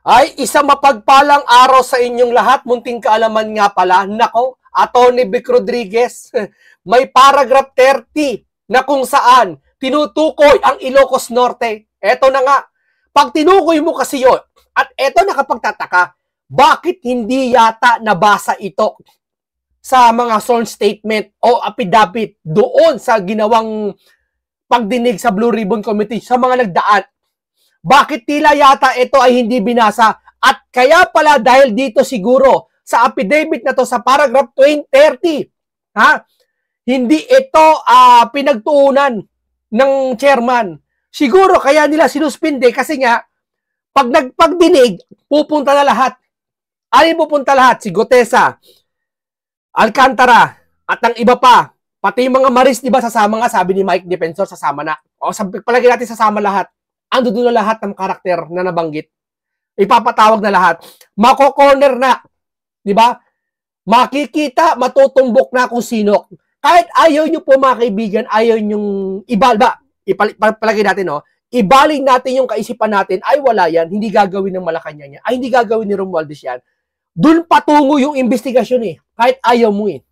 Ay, isang mapagpalang araw sa inyong lahat. Munting kaalaman nga pala. Nako, Atty. Vic Rodriguez, may paragraph 30 na kung saan tinutukoy ang Ilocos Norte. Eto na nga. Pag tinukoy mo kasi yun, at eto nakapagtataka, bakit hindi yata nabasa ito sa mga sworn statement o affidavit doon sa ginawang pagdinig sa Blue Ribbon Committee sa mga nagdaan? Bakit tila yata ito ay hindi binasa? At kaya pala dahil dito siguro sa affidavit na to sa paragraph 30, hindi ito pinagtuunan ng chairman. Siguro kaya nila sinuspinde kasi nga pag nagpagdinig, pupunta na lahat. Alin pupunta lahat? Si Gutesa, Alcantara, at ang iba pa. Pati yung mga Maris, di ba, sasama nga, sabi ni Mike Defensor, sasama na. O, palagi natin sasama lahat. Ando doon na lahat ng karakter na nabanggit. Ipapatawag na lahat. Mako-corner na. Di ba? Makikita, matutumbok na kung sino. Kahit ayaw nyo po mga kaibigan, ayaw nyong ibalba. Palagi natin, no? Ibaling natin yung kaisipan natin, ay wala yan, hindi gagawin ng Malacanang yan. Ay hindi gagawin ni Romualdez yan. Doon patungo yung investigasyon eh. Kahit ayaw mo eh.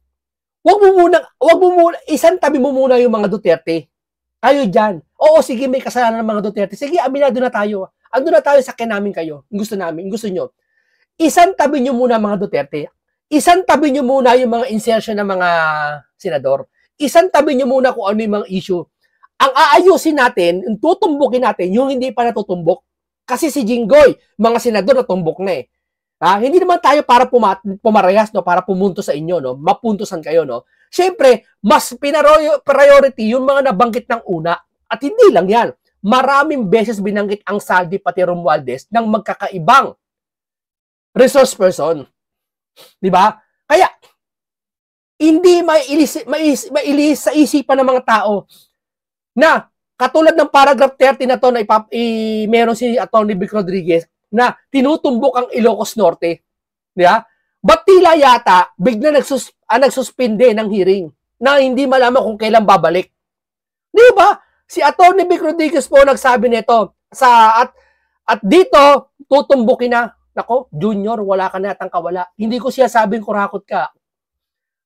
Wag mo muna, isang tabi mo muna yung mga Duterte. Kayo dyan. Oo, sige, may kasalanan ng mga Duterte. Sige, aminado na tayo. Ando na tayo sa namin kayo. Gusto namin, gusto nyo. Isang tabi nyo muna mga Duterte. Isang tabi nyo muna yung mga insertion ng mga senador. Isang tabi nyo muna kung ano yung mga issue. Ang aayusin natin, yung tutumbukin natin, yung hindi pa natutumbok. Kasi si Jinggoy, mga senador natumbok na eh. Hindi naman tayo para pumarehas, no? Para pumunto sa inyo, no? Mapuntusan kayo, no? Siyempre, mas priority yung mga nabanggit ng una. At hindi lang yan. Maraming beses binanggit ang Saldi pati Romualdez ng magkakaibang resource person. Di ba? Kaya, hindi mailis sa isipan ng mga tao na katulad ng paragraph 30 na to na meron si Atty. Vic Rodriguez na tinutumbok ang Ilocos Norte. Di ba? Ba't tila yata bigla nagsuspinde ng hearing na hindi malaman kung kailan babalik? Di ba? Si Atty. Vic Rodriguez po nagsabi nito at dito tutumbukin na. Nako, Junior, wala ka na atang kawala. Hindi ko siya sabing kurakot ka.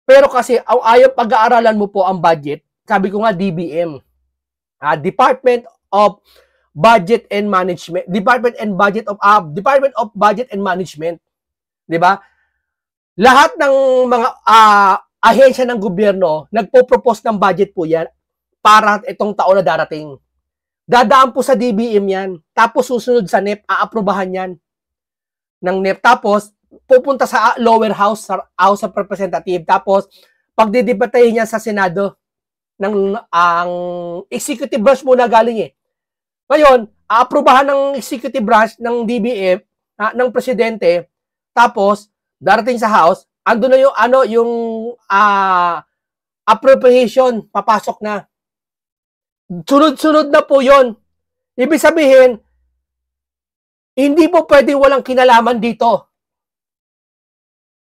Pero kasi ayaw pag-aaralan mo po ang budget. Sabi ko nga DBM. Department of Budget and Management. Department of Budget and Management. 'Di ba? Lahat ng mga ahensya ng gobyerno nagpo-propose ng budget po 'yan para itong taon na darating. Dadaan po sa DBM 'yan. Tapos susunod sa NEP, aaprubahan 'yan ng NEP. Tapos pupunta sa lower house, sa House of Representatives. Tapos pagdidebatahin niya sa Senado ng ang executive branch muna galing eh. Ngayon, aaprubahan ng executive branch ng DBM, ng presidente, tapos darating sa House, ando na yung appropriation, papasok na. Sunod-sunod na po 'yon. Ibig sabihin, hindi po pwedeng walang kinalaman dito.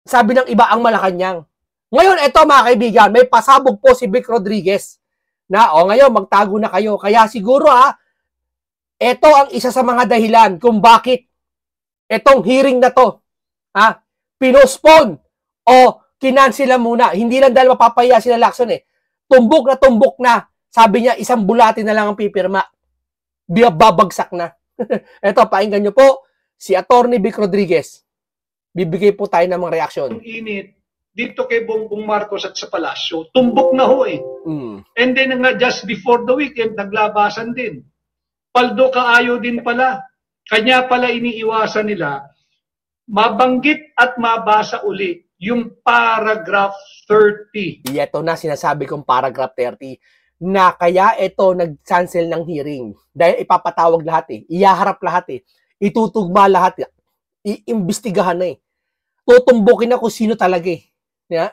Sabi ng iba ang Malacanang. Ngayon, ito mga kaibigan, may pasabog po si Vic Rodriguez na, ngayon, magtago na kayo. Kaya siguro, ito ang isa sa mga dahilan kung bakit itong hearing na to, pinospone o kinansila muna. Hindi lang dahil mapapaya sila Lacson eh. Tumbok na. Sabi niya, isang bulati na lang ang pipirma. Babagsak na. Ito, pakinggan nyo po si Atty. Vic Rodriguez. Bibigay po tayo ng mga reaksyon. Init dito kay Bongbong Marcos at sa palasyo, tumbok na ho eh. And then nga just before the weekend, naglabasan din. Paldo kaayo din pala. Kanya pala iniiwasan nila, mabanggit at mabasa uli yung paragraph 30. Ito na sinasabi kong paragraph 30 na kaya ito nag-cancel ng hearing. Dahil ipapatawag lahat eh. Iyaharap lahat eh. Itutugma lahat eh. Iimbestigahan na eh. Tutumbukin na kung sino talaga eh. Yeah.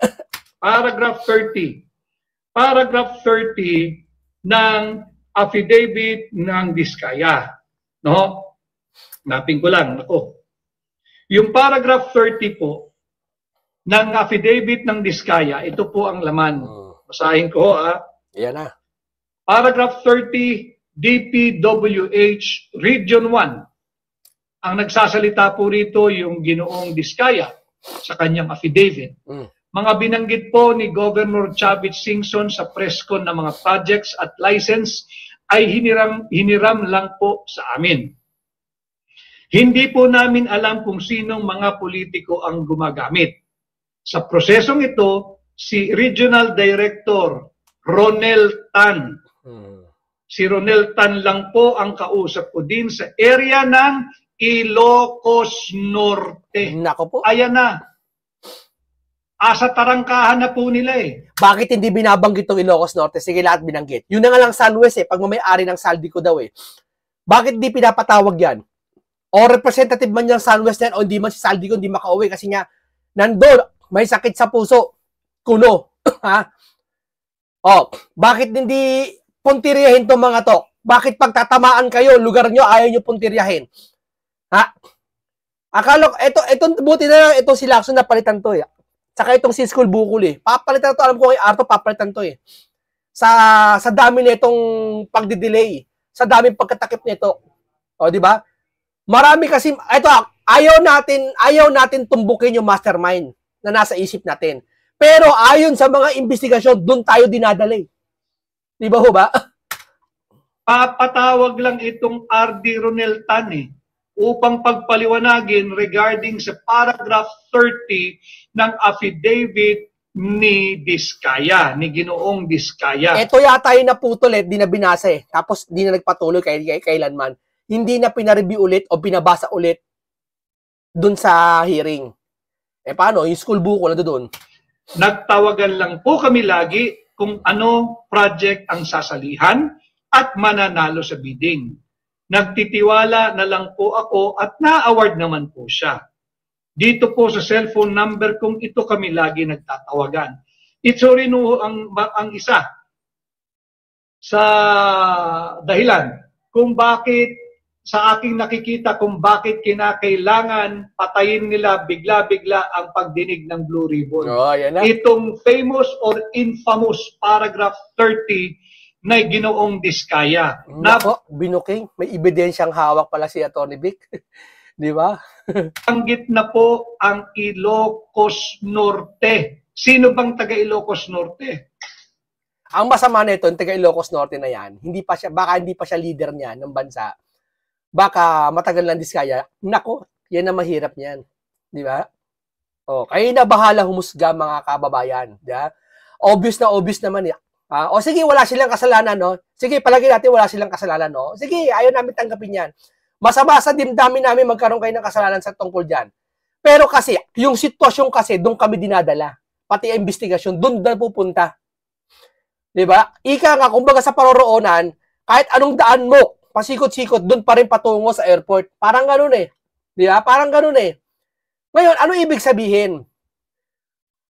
Paragraph 30. Paragraph 30 ng affidavit ng Diskaya. No? Napin ko lang. Ako. Yung paragraph 30 po ng affidavit ng Diskaya, ito po ang laman. Basahin ko Yan na. Paragraph 30, DPWH Region 1. Ang nagsasalita po rito yung Ginoong Diskaya sa kanyang affidavit. Mga binanggit po ni Governor Chavit Singson sa presscon ng mga projects at license ay hiniram lang po sa amin. Hindi po namin alam kung sinong mga politiko ang gumagamit. Sa prosesong ito, si Regional Director Ronel Tan. Si Ronel Tan lang po ang kausap ko din sa area ng Ilocos Norte. Nako po. Ayan na. Asa tarangkahan na po nila eh. Bakit hindi binabanggit itong Ilocos Norte? Sige, lahat binanggit. Yun na nga lang Sunwest eh, pag may-ari ng Saldico daw eh. Bakit di pinapatawag yan? O representative man yung Sunwest yan, o hindi man si Saldico hindi makauwi kasi nga, nandun, may sakit sa puso. Kuno. Ha? O, bakit hindi puntiryahin itong mga to? Bakit pagtatamaan kayo, lugar nyo, ayaw nyo puntiryahin? Ha? Akala, ito, buti na lang, ito si Lacson na palitan to eh. Saka itong si School Bukol eh. Papalitan to, alam ko kay Arto, papalitan to eh. Sa dami nitong pagdidelay, sa daming pagkatakip nito. O, di ba? Marami kasi, ito, ayaw natin tumbukin yung mastermind na nasa isip natin. Pero ayon sa mga investigasyon, doon tayo dinadalay. Di ba ho ba? Papatawag lang itong RD Ronel Tan eh, upang pagpaliwanagin regarding sa paragraph 30 ng affidavit ni Diskaya, ni Ginoong Diskaya. Ito yata yung naputol eh, di na binasa eh. Tapos di na nagpatuloy kailanman. Hindi na pinareview ulit o pinabasa ulit dun sa hearing. Eh paano? Yung school book na doon. Nagtawagan lang po kami lagi kung ano project ang sasalihan at mananalo sa bidding. Nagtitiwala na lang po ako at na-award naman po siya. Dito po sa cellphone number kung ito kami lagi nagtatawagan. Ito rin ang isa sa dahilan kung bakit sa aking nakikita kung bakit kinakailangan patayin nila bigla-bigla ang pagdinig ng Blue Ribbon. Oh, yan na. Itong famous or infamous paragraph 30 na Ginoong Diskaya. Nako, binuking. May ebidensyang hawak pala si Atty. Vic. Di ba? Banggit na po ang Ilocos Norte. Sino bang taga Ilocos Norte? Ang masama nito, yung taga Ilocos Norte na yan, baka hindi pa siya leader niya ng bansa. Baka matagal lang Diskaya. Nako, yan ang mahirap niyan. Di ba? O, kayo na bahala humusga mga kababayan. Di ba? Obvious naman yan. O sige, wala silang kasalanan, no? Sige, palagi natin wala silang kasalanan, no? Sige, ayaw namin tanggapin yan. Masama sa dimdamin namin magkaroon kayo ng kasalanan sa tungkol dyan. Pero kasi, yung sitwasyon kasi, doon kami dinadala. Pati ang investigasyon, doon na pupunta. Diba? Ika nga, kumbaga sa paroroonan, kahit anong daan mo, pasikot-sikot, doon pa rin patungo sa airport. Parang ganun eh. Diba? Parang ganun eh. Ngayon, ano ibig sabihin?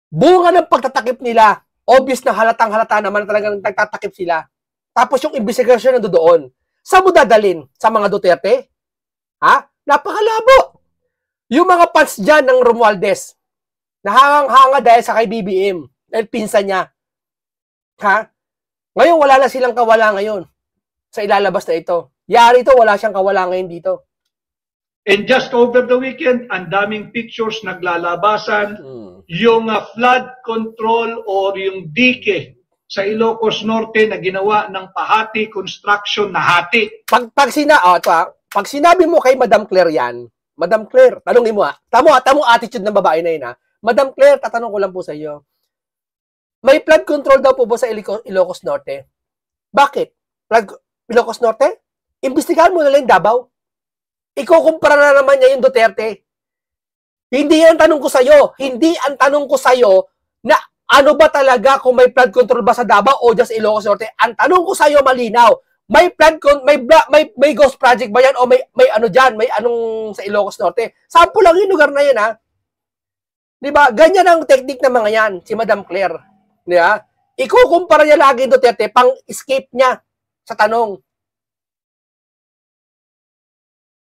Bunga ng pagtatakip nila, obvious na halatang-halata naman talagang nagtatakip sila. Tapos yung investigasyon na doon, saan mo dadalin? Sa mga Duterte? Ha? Napakalabo. Yung mga fans dyan ng Romualdez, nahangang-hanga dahil sa kay BBM, dahil pinsan niya. Ha? Ngayon, wala na silang kawala ngayon sa ilalabas na ito. Yari ito, wala siyang kawala ngayon dito. And just over the weekend, ang daming pictures naglalabasan, yung flood control or yung dike sa Ilocos Norte na ginawa ng Pahati Construction na hati. Pag sinabi mo kay Madam Claire yan, Madam Claire, tanongin mo tamo attitude ng babae na yun ha. Madam Claire, tatanong ko lang po sa iyo. May flood control daw po ba sa Ilocos Norte? Bakit? Ilocos Norte? Imbestigahan mo na lang Davao. Ikukumpara na naman niya yung Duterte. Hindi ang tanong ko sa'yo. Hindi ang tanong ko sa'yo na ano ba talaga kung may flood control ba sa Davao o just Ilocos Norte. Ang tanong ko sa'yo malinaw. May may ghost project ba yan o may ano diyan, may anong sa Ilocos Norte. Sample lang yung lugar na yan ha. 'Di ba? Ganyan ang technique ng mga yan, si Madam Claire. 'Di ba? Ikukumpara niya lagi Duterte pang escape niya sa tanong.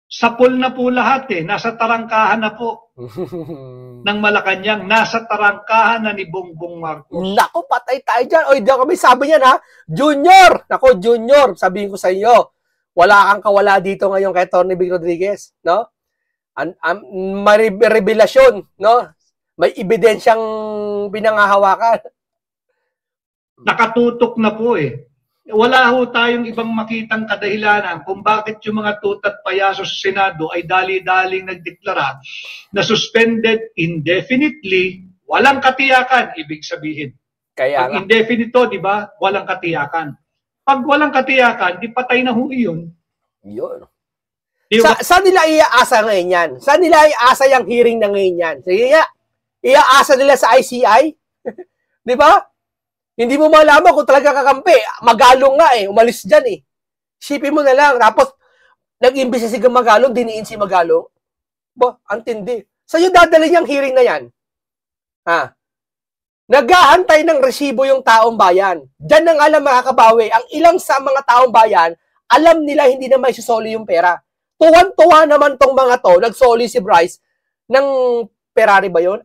Sapol na po lahat eh. Nasa tarangkahan na po ng Malacanang. Nasa tarangkahan na ni Bongbong Marcos. Naku, patay tayo dyan. O, hindi ako may sabi niyan ha. Junior! Naku, Junior, sabihin ko sa inyo, wala kang kawala dito ngayon kay Atty. Vic Rodriguez. No? may revelasyon, no? May ebidensyang pinangahawakan. Nakatutok na po eh. Wala ho tayong ibang makitang kadahilanan kung bakit yung mga tutat payaso sa Senado ay dali-daling nagdeklara na suspended indefinitely, walang katiyakan, ibig sabihin. Kaya pag indefinito, di ba, walang katiyakan. Pag walang katiyakan, di patay na ho yun. Yun. Diba? Saan nila iaasa ngayon yan? Saan nila iaasa yung hearing na ngayon yan? Sige nga, iaasa nila sa ICI? Di ba? Hindi mo malaman kung talaga kakampi. Magalong nga eh. Umalis dyan eh. Sipin mo na lang. Tapos, nag-imbis si Magalong, diniin si Magalong. Ba, antindi. Sa'yo dadalhin yung hearing na yan. Ha? Naghahantay ng resibo yung taong bayan. Diyan nang alam makakabawi. Ang ilang sa mga taong bayan, alam nila hindi na may susoli yung pera. Tuwan-tuwa naman tong mga to. Nagsoli si Bryce ng Ferrari ba yun?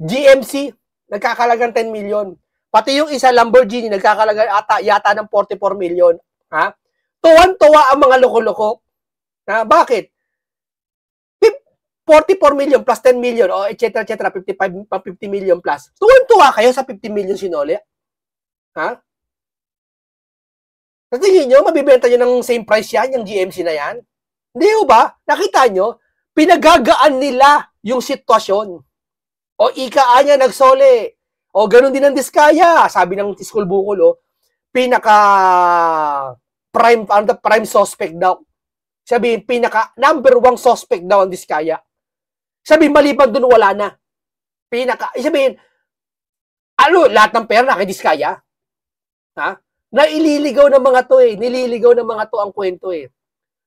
GMC, nagkakalagang 10 million. Pati yung isa Lamborghini, nagkakalaga yata ng 44 million. Ha? Tuwan-tuwa ang mga loko-loko. Ha? Bakit? 44 million plus 10 million, o etc. 50 million plus. Tuwan-tuwa kayo sa 50 million sinoli? Ha? Sa tingin nyo, mabibenta nyo ng same price yan, yung GMC na yan? Hindi ho ba? Nakita nyo, pinagagaan nila yung sitwasyon. O ika niya nagsole. O ganun din ang Diskaya. Sabi ng school bukol, pinaka prime suspect daw. Sabi, pinaka number 1 suspect daw ang Diskaya. Sabi, maliban dun wala na. Sabihin, lahat ng pera na kay Diskaya? Ha? Naililigaw ng mga to eh. Nililigaw ng mga to ang kwento eh.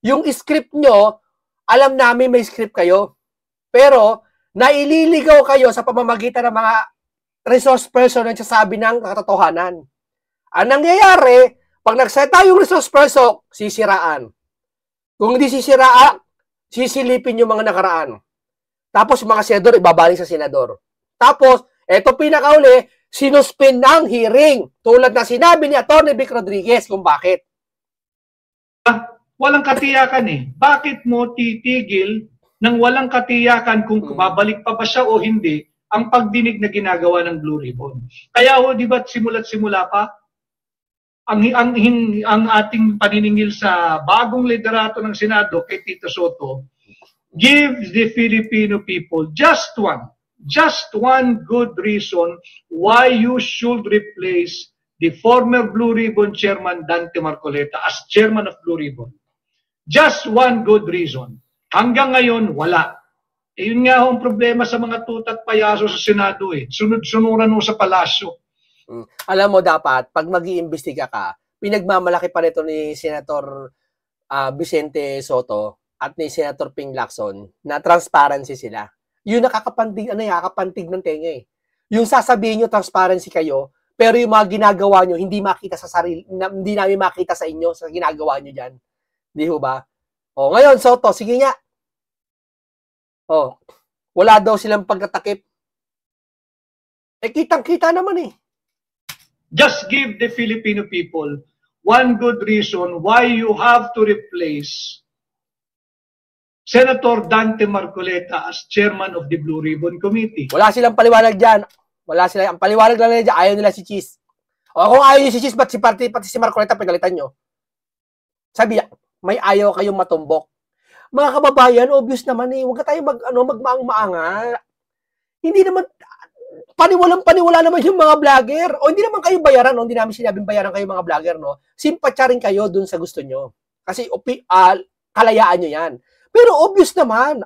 Yung script nyo, alam namin may script kayo. Pero, naililigaw kayo sa pamamagitan ng mga resource person na sasabi ng katotohanan. Ang nangyayari, pag nagsalita yung resource person, sisiraan. Kung hindi sisiraan, sisilipin yung mga nakaraan. Tapos mga senador, ibabalik sa senador. Tapos, eto pinakauli, sinuspend ng hearing. Tulad na sinabi ni Atty. Vic Rodriguez kung bakit. Walang katiyakan eh. Bakit mo titigil nang walang katiyakan kung babalik pa ba siya o hindi ang pagdinig na ginagawa ng Blue Ribbon? Kaya ho, di ba simula't simula pa, ang ating paniningil sa bagong liderato ng Senado kay Tito Soto, give the Filipino people just one good reason why you should replace the former Blue Ribbon Chairman Dante Marcoleta as Chairman of Blue Ribbon. Just one good reason. Hanggang ngayon, wala. Yun nga ang problema sa mga tutat payaso sa Senado eh. Sunod-sunuran mo sa palasyo. Alam mo dapat, pag mag-iimbestiga ka, pinagmamalaki pa nito ni Senator Vicente Soto at ni Senator Ping Lacson na transparency sila. Yun nakakapantig ng tenga eh. Yung sasabihin nyo transparency kayo, pero yung mga ginagawa nyo hindi makita sa sarili, hindi namin makita sa inyo sa ginagawa nyo dyan. Di ho ba? O ngayon, Soto, sige nga. Wala daw silang pagtatakip. Kitang-kita naman eh. Just give the Filipino people one good reason why you have to replace Senator Dante Marcoleta as Chairman of the Blue Ribbon Committee. Wala silang paliwanag dyan. Ang paliwanag lang nila dyan, ayaw nila si Cheese. O kung ayaw nyo si Cheese, pati si Marcoleta pinalitan nyo. Sabi, may ayaw kayong matumbok. Mga kababayan, obvious naman eh. Huwag ka tayo magmaang-maanga. Hindi naman, paniwalang-paniwala naman yung mga vlogger. O hindi naman kayo bayaran, no? Hindi namin sinabing bayaran kayo mga vlogger, no? Simpatya rin kayo dun sa gusto nyo. Kasi kalayaan nyo yan. Pero obvious naman.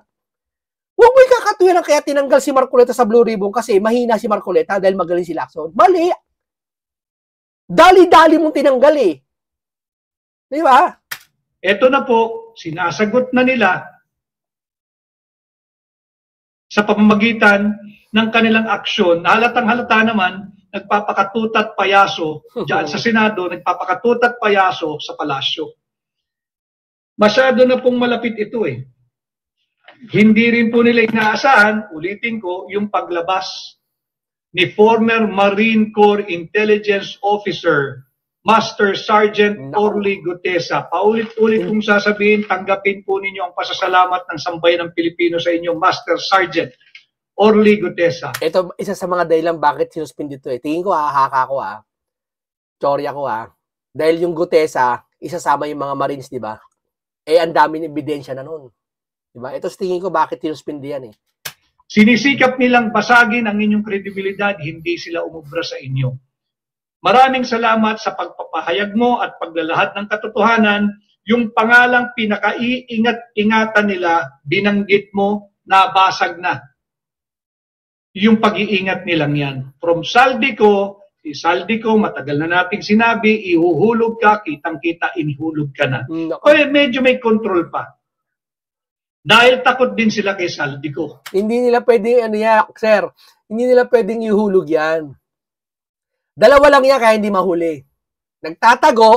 Huwag mo ikakatuyan kaya tinanggal si Marcoleta sa Blue Ribbon kasi mahina si Marcoleta dahil magaling si Lacson. Mali. Dali-dali mong tinanggal eh. Di ba? Ito na po, sinasagot na nila sa pamamagitan ng kanilang aksyon. Halatang-halata naman, nagpapakatutat payaso dyan sa Senado, nagpapakatutat payaso sa palasyo. Masyado na pong malapit ito eh. Hindi rin po nila inaasahan, ulitin ko, yung paglabas ni former Marine Corps Intelligence Officer Master Sergeant Nako. Orly Gutesa. Paulit-ulit kong sasabihin, tanggapin po ninyo ang pasasalamat ng sambayan ng Pilipino sa inyo, Master Sergeant Orly Gutesa. Ito, isa sa mga dahilan bakit sinuspend ito eh. Tingin ko haka ko Chorya ko Dahil yung Gutesa, isasama yung mga Marines, di ba? Eh, ang daming ebidensya na nun. Di ba? Ito tingin ko bakit sinuspend yan eh. Sinisikap nilang basagin ang inyong kredibilidad, hindi sila umubra sa inyo. Maraming salamat sa pagpapahayag mo at paglalahad ng katotohanan. Yung pangalang pinakaiingat-ingatan nila, binanggit mo, nabasag na. Yung pag-iingat nilang yan. From Saldico, si Saldico, matagal na nating sinabi, ihuhulog ka, kitang-kita, inihulog ka na. Kaya medyo may control pa. Dahil takot din sila kay Saldico. Hindi nila pwedeng, sir, hindi nila pwedeng ihulog yan. Dalawa lang yan kaya hindi mahuli. Nagtatago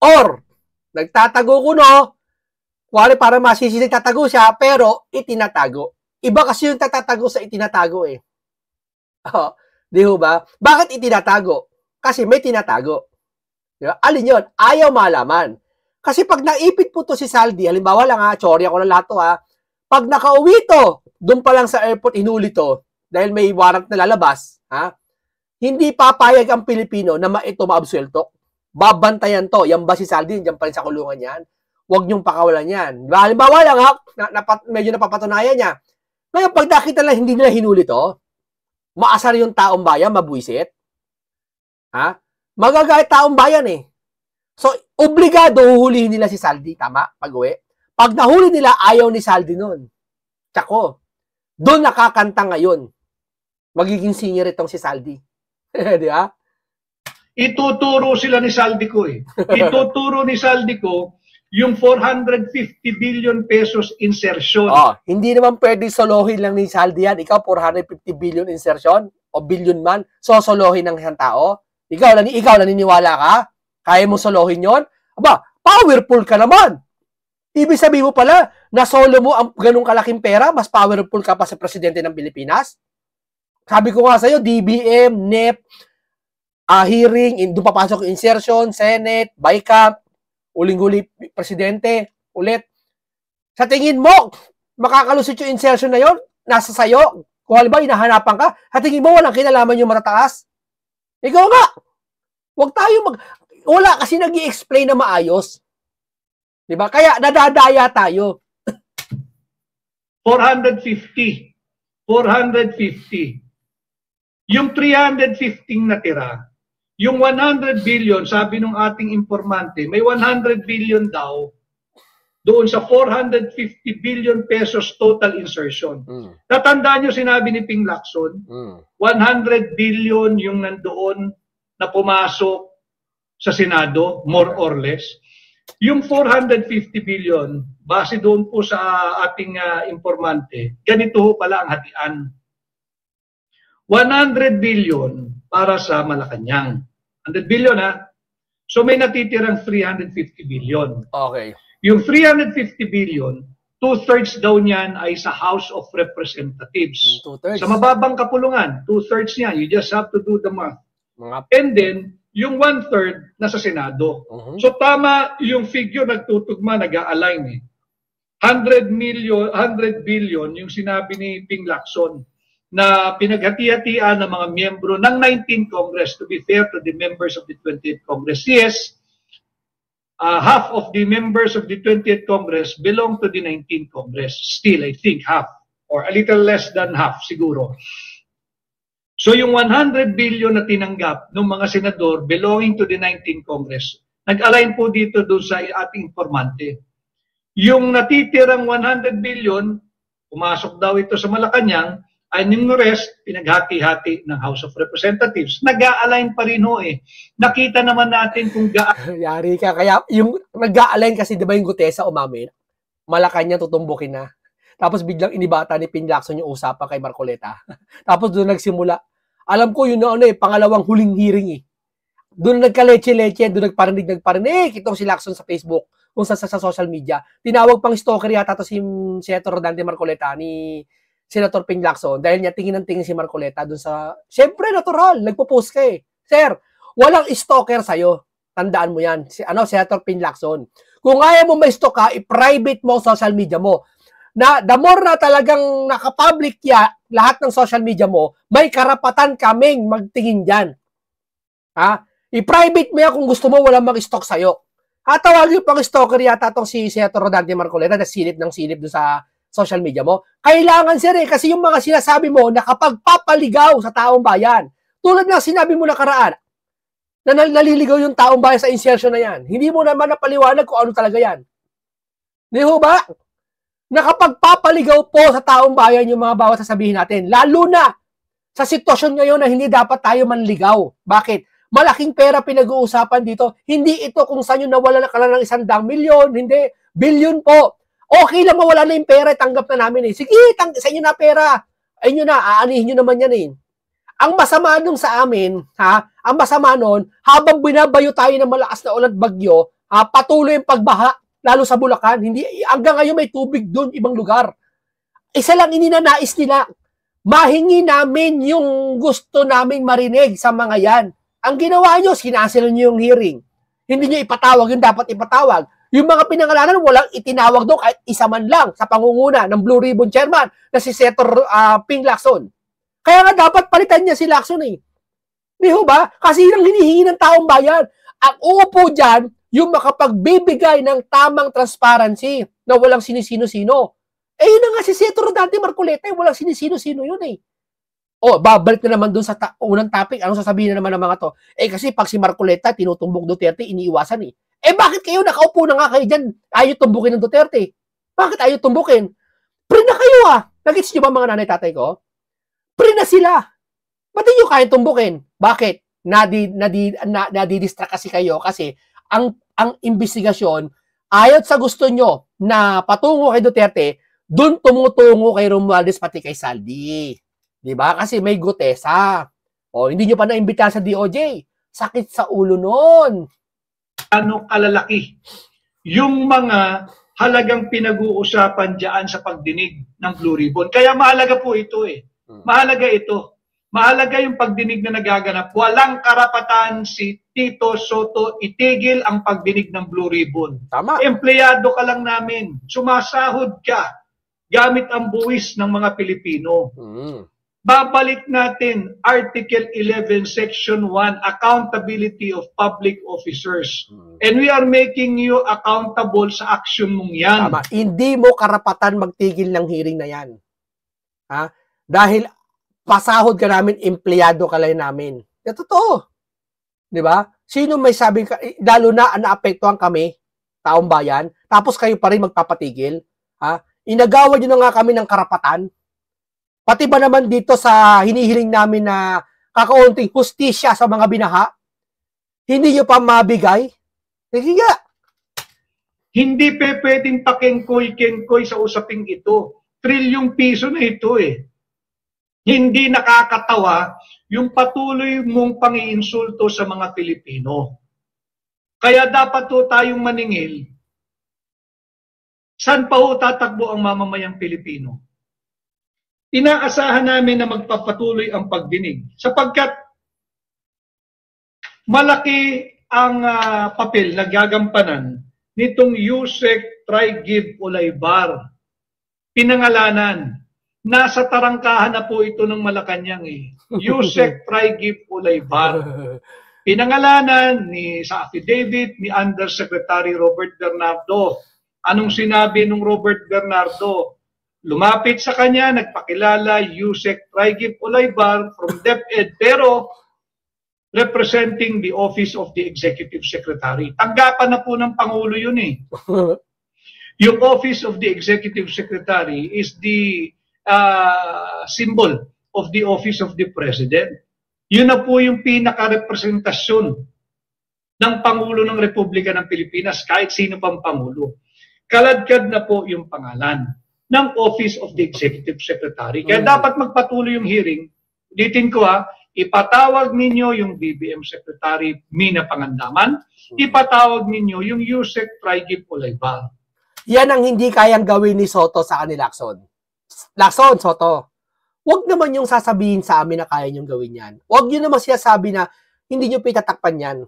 or nagtatago kuno, kuwari para masisisi nagtatago siya, pero itinatago. Iba kasi yung tatatago sa itinatago eh. Di ba? Bakit itinatago? Kasi may tinatago. Diba? Alin yun? Ayaw malaman. Kasi pag naipit po to si Saldi, halimbawa lang chorya ko na lahat to pag nakauwi to, doon pa lang sa airport inuli to, dahil may warrant na lalabas, hindi papayag ang Pilipino na ito maabsuelto. Babantayan to. Yan ba si Saldi? Diyan pa rin sa kulungan yan. Huwag niyong pakawalan yan. Diba? Halimbawa lang medyo napapatunayan niya. Ngayon, pag nakita lang hindi nila hinuli to, maasar yung taong bayan, mabuisit. Magagayat taong bayan eh. So, obligado huhulihin nila si Saldi, tama? Pag-uwi. Pag nahuli nila, ayaw ni Saldi nun. Tsako. Doon nakakanta ngayon. Magiging senior itong si Saldi. Di ba? Ituturo sila ni Saldico eh. Ituturo ni Saldico yung 450 billion pesos insertion. Hindi naman pwede solohin lang ni Saldi yan. Ikaw, 450 billion insertion o billion man, sosolohin ng isang tao. Ikaw, naniniwala ka? Kaya mo solohin yon? Aba, powerful ka naman. Ibig sabihin mo pala, na solo mo ang ganung kalaking pera, mas powerful ka pa sa presidente ng Pilipinas? Sabi ko nga sa'yo, DBM, NEP, hearing, doon papasok insertion, Senate, BICAM, uling-uli presidente, ulit. Sa tingin mo, makakalusot yung insertion na yon, nasa sayo. Kung halimbawa, hinahanapan ka, sa tingin mo, walang kinalaman yung matataas. Ikaw nga, wala kasi nag-i-explain na maayos. Diba? Kaya nadadaya tayo. 450. Yung 315 natira, yung 100 billion, sabi nung ating informante, may 100 billion daw doon sa 450 billion pesos total insertion. Tatandaan nyo sinabi ni Ping Lacson, 100 billion yung nandoon na pumasok sa Senado, more or less. Yung 450 billion, base doon po sa ating informante, ganito pala ang hatian. 100 billion para sa Malacanang. 100 billion So may natitirang 350 billion. Okay. Yung 350 billion, 2/3 daw niyan ay sa House of Representatives. 2/3. Sa mababang kapulungan, 2/3 niyan. You just have to do the math. And then, yung 1/3 nasa Senado. So tama yung figure nagtutugma, nag-a-align 100 billion yung sinabi ni Ping Lacson na pinaghati-hatian ng mga miyembro ng 19th Congress. To be fair to the members of the 20th Congress, yes, half of the members of the 20th Congress belong to the 19th Congress. Still, I think half or a little less than half siguro. So yung 100 billion na tinanggap ng mga senador belonging to the 19th Congress, nag-align po dito doon sa ating informante. Yung natitirang 100 billion, pumasok daw ito sa Malacanang, and yung rest, pinaghati-hati ng House of Representatives. Nag-a-align pa rin Nakita naman natin kung Yari ka. Kaya yung nag-a-align kasi, di ba yung Gutesa umamin, Malacanang tutumbukin na. Tapos biglang inibata ni Ping Lacson yung usapan kay Marcoleta. Tapos doon nagsimula. Alam ko yun na pangalawang huling hearing Doon nagka-leche-leche, doon nagparinig itong si Lacson sa Facebook, kung sa social media. Tinawag pang stalker yata to si Senator Rodante Marcoleta ni Senator Ping Lacson dahil niya tingin ng tingin si Marcoleta doon sa, syempre natural, nagpo-post ka Sir, walang stalker sa'yo. Tandaan mo yan. Senator Ping Lacson. Kung ayaw mo ma-stalk ka, i-private mo ang social media mo. Na the more na talagang nakapublic lahat ng social media mo, may karapatan kaming magtingin dyan. Ha? I-private mo yan kung gusto mo walang mag-stalk sa'yo. Tawagin pang stalker yata itong si Senator Rodante Marcoleta na silip ng silip doon sa social media mo. Kailangan sir kasi yung mga sinasabi mo nakapagpapaligaw sa taong bayan. Tulad ng sinabi mo nakaraan, na naliligaw yung taong bayan sa insertion na yan. Hindi mo naman napaliwanag kung ano talaga yan. Di ho ba? Nakapagpapaligaw po sa taong bayan yung mga bawat sasabihin natin. Lalo na sa sitwasyon ngayon na hindi dapat tayo manligaw. Bakit? Malaking pera pinag-uusapan dito. Hindi ito kung saan yung nawala na ka lang ng 100 milyon. Hindi. Billion po. Okay lang mawala na yung pera. Tanggap na namin eh. Sige, sa inyo na pera. Ayun na, aanihin nyo naman yan eh. Ang masama nung sa amin, ang masama nun, habang binabayo tayo ng malakas na ulan bagyo, patuloy yung pagbaha, lalo sa Bulacan. Hindi, hanggang ngayon may tubig doon, ibang lugar. Isa lang ininanais nila, mahingi namin yung gusto naming marinig sa mga yan. Ang ginawa nyo, sinasil nyo yung hearing. Hindi nyo ipatawag yung dapat ipatawag. Yung mga pinangalanan, walang itinawag doon kahit isa man lang sa pangunguna ng Blue Ribbon Chairman na si Senator Ping Lacson. Kaya nga dapat palitan niya si Lacson eh. Di ba? Kasi yun ang hinihingi ng taong bayan. Ang uupo dyan, yung makapagbibigay ng tamang transparency na walang sinisino-sino. Yun na nga si Senator Rodante Marcoleta, walang sinisino-sino yun eh. Babalik na naman dun sa unang topic. Anong sasabihin na naman ng mga to? Kasi pag si Marcoleta, tinutumbok Duterte, iniiwasan eh. Bakit kayo nakaupo na nga kayo dyan? Ayaw tumbukin ng Duterte. Bakit ayaw tumbukin? Pre na kayo Nagets nyo ba mga nanay-tatay ko? Pre na sila. Ba't nyo kaya tumbukin? Bakit? Nadidistract kasi kayo kasi ang investigasyon ayot sa gusto nyo na patungo kay Duterte, dun tumutungo kay Romualdez pati kay Saldi. Diba? Kasi may gutesa. Hindi nyo pa naimbitahan sa DOJ. Sakit sa ulo nun. Ano kalalaki yung mga halagang pinag-uusapan dyan sa pagdinig ng Blue Ribbon. Kaya mahalaga po ito eh. Mahalaga ito. Mahalaga yung pagdinig na nagaganap. Walang karapatan si Tito Soto itigil ang pagdinig ng Blue Ribbon. Tama. Empleyado ka lang namin. Sumasahod ka gamit ang buwis ng mga Pilipino. Babalik natin Article 11, Section 1, Accountability of Public Officers. And we are making you accountable sa action mong yan. Tama. Hindi mo karapatan magtigil ng hearing na yan. Dahil pasahod ka namin, empleyado ka lang namin. Totoo. Di ba? Sino may sabing, lalo na naapektuhan kami, taong bayan, tapos kayo pa rin magpapatigil? Inagawan nyo na nga kami ng karapatan. Pati ba naman dito sa hinihiling namin na kakaunting hustisya sa mga binaha, hindi nyo pa mabigay? Sige nga. Hindi pwedeng pakengkoy-kengkoy sa usaping ito. Trilyong piso na ito eh. Hindi nakakatawa yung patuloy mong pangiinsulto sa mga Pilipino. Kaya dapat po tayong maningil. Saan pa ho tatakbo ang mamamayang Pilipino? Inaasahan namin na magpapatuloy ang pagdinig sapagkat malaki ang papel na gagampanan nitong Yusek Trigib Olaybar. Pinangalanan. Nasa tarangkahan na po ito ng Malacanang eh. Yusek Trigib Olaybar. Pinangalanan sa affidavit ni Undersecretary Robert Bernardo. Anong sinabi ng Robert Bernardo? Lumapit sa kanya, nagpakilala Yusek Trigib Olaybar from DepEd pero representing the Office of the Executive Secretary. Tanggapan na po ng Pangulo yun eh. Yung Office of the Executive Secretary is the symbol of the Office of the President. Yun na po yung pinaka-representasyon ng Pangulo ng Republika ng Pilipinas kahit sino pang Pangulo. Kaladkad na po yung pangalan ng Office of the Executive Secretary. Kaya dapat magpatuloy yung hearing. Ulitin ko ipatawag ninyo yung BBM Secretary Mina Pangandaman, ipatawag ninyo yung Yusek Trigib Olaybar. Yan ang hindi kayang gawin ni Soto sa kanila, Lacson. Lacson, Soto, huwag naman yung sasabihin sa amin na kaya niyong gawin yan. Huwag yun naman siya sabi na hindi nyo pitatakpan yan.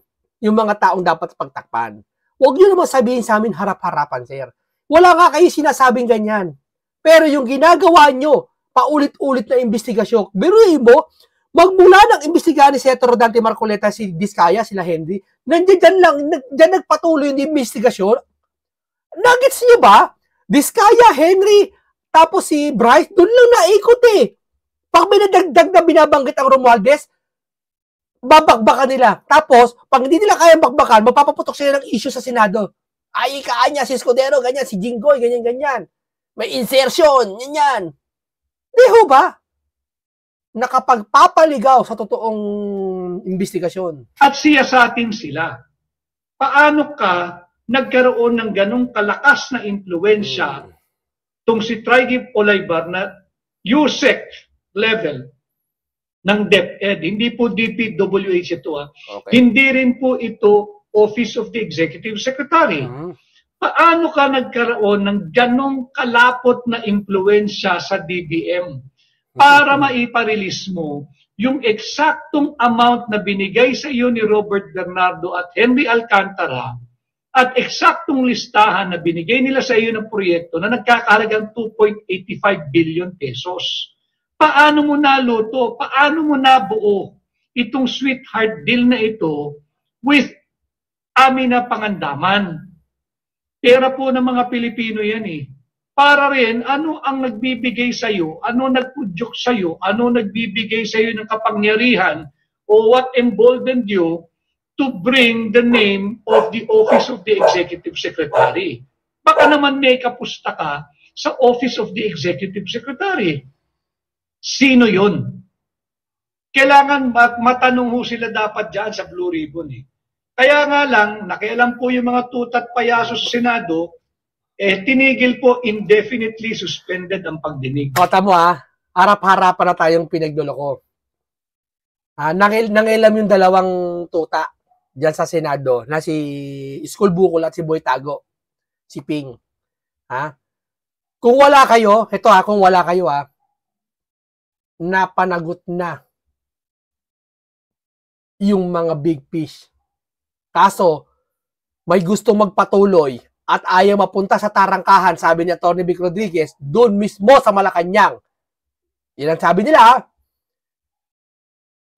Yung mga taong dapat pagtakpan. Huwag nyo naman sabihin sa amin harap-harapan, sir. Wala nga kayo sinasabing ganyan. Pero yung ginagawa nyo, paulit-ulit na investigasyon, biruin mo, magmula ng imbestigahan ni Senator Rodante Marcoleta, si Diskaya, sila Henry, nandiyan dyan lang, dyan nagpatuloy yung investigasyon. Nuggets nyo ba? Diskaya, Henry, tapos si Bryce, doon lang naikot eh. Pag may nadagdag na binabanggit ang Romualdez, babakbakan nila. Tapos, pag hindi nila kayang bakbakan, mapapaputok sila ng issue sa Senado. Ay, ikaan niya, si Escudero, ganyan, si Jinggoy, ganyan-ganyan. May insertion, ganyan. Di ho ba? Nakapagpapaligaw sa totoong investigasyon. At siyasatin sila. Paano ka nagkaroon ng ganong kalakas na impluensya tong si Trigib Olaybar na USEC level ng DepEd. Hindi po DPWH ito. Okay. Hindi rin po ito Office of the Executive Secretary. Paano ka nagkaroon ng ganong kalapot na impluensya sa DBM para maiparelease mo yung eksaktong amount na binigay sa iyo ni Robert Bernardo at Henry Alcantara at eksaktong listahan na binigay nila sa iyo ng proyekto na nagkakahalagang 2.85 billion pesos. Paano mo naluto? Paano mo nabuo itong sweetheart deal na ito with amin na pangandaman? Pera po ng mga Pilipino yan eh. Para rin, ano ang nagbibigay sa iyo? Ano nagpudyok sa iyo? Ano nagbibigay sa iyo ng kapangyarihan? O what emboldened you to bring the name of the Office of the Executive Secretary? Baka naman may kapusta ka sa Office of the Executive Secretary. Sino yun? Kailangan matanong ho sila dapat dyan sa Blue Ribbon eh. Kaya nga lang, nakialam po yung mga tutat payaso sa Senado, tinigil po indefinitely suspended ang pagdinig. O, tamo harap-harapan na tayong pinagluloko. Nangilam yung dalawang tuta dyan sa Senado na si School Bukol at si Boy Tago, si Ping. Kung wala kayo, kung wala kayo napanagot na yung mga big fish. Kaso, may gusto magpatuloy at ayaw mapunta sa tarangkahan, sabi ni Atty. Vic Rodriguez, doon mismo sa Malacanang. Yan ang sabi nila,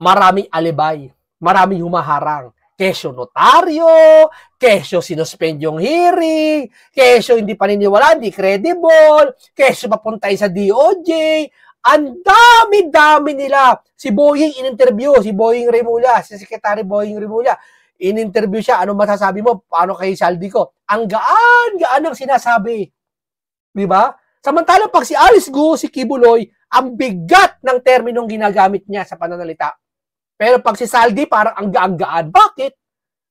maraming alibay, maraming humaharang. Kesyo notaryo, kesyo sinuspend yung hearing, kesyo hindi paniniwala, hindi credible, kesyo papuntay sa DOJ, ang dami-dami nila. Si Boying in-interview, si Boying Remulla, si Secretary Boying Remulla, in-interview siya, ano masasabi mo? Paano kay Saldi ko? Ang gaan ang sinasabi. Di ba? Samantalang pag si Alice Go, si Kibuloy, ang bigat ng terminong ginagamit niya sa pananalita. Pero pag si Saldi, parang ang gaan-gaan. Bakit?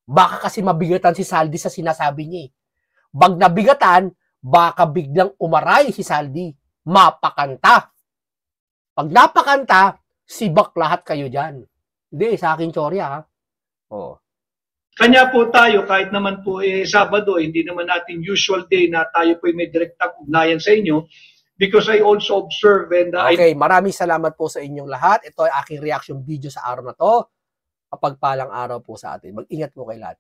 Baka kasi mabigatan si Saldi sa sinasabi niya. Bag nabigatan, baka biglang umaray si Saldi. Mapakanta. Pag napakanta, sibak lahat kayo dyan. Hindi, sa akin Chorya, Kanya po tayo, kahit naman po Sabado, hindi naman natin usual day na tayo po may direktang ugnayan sa inyo because I also observe and okay, maraming salamat po sa inyong lahat. Ito ay aking reaction video sa araw na to. Kapagpalang araw po sa atin. Mag-ingat po kay lahat.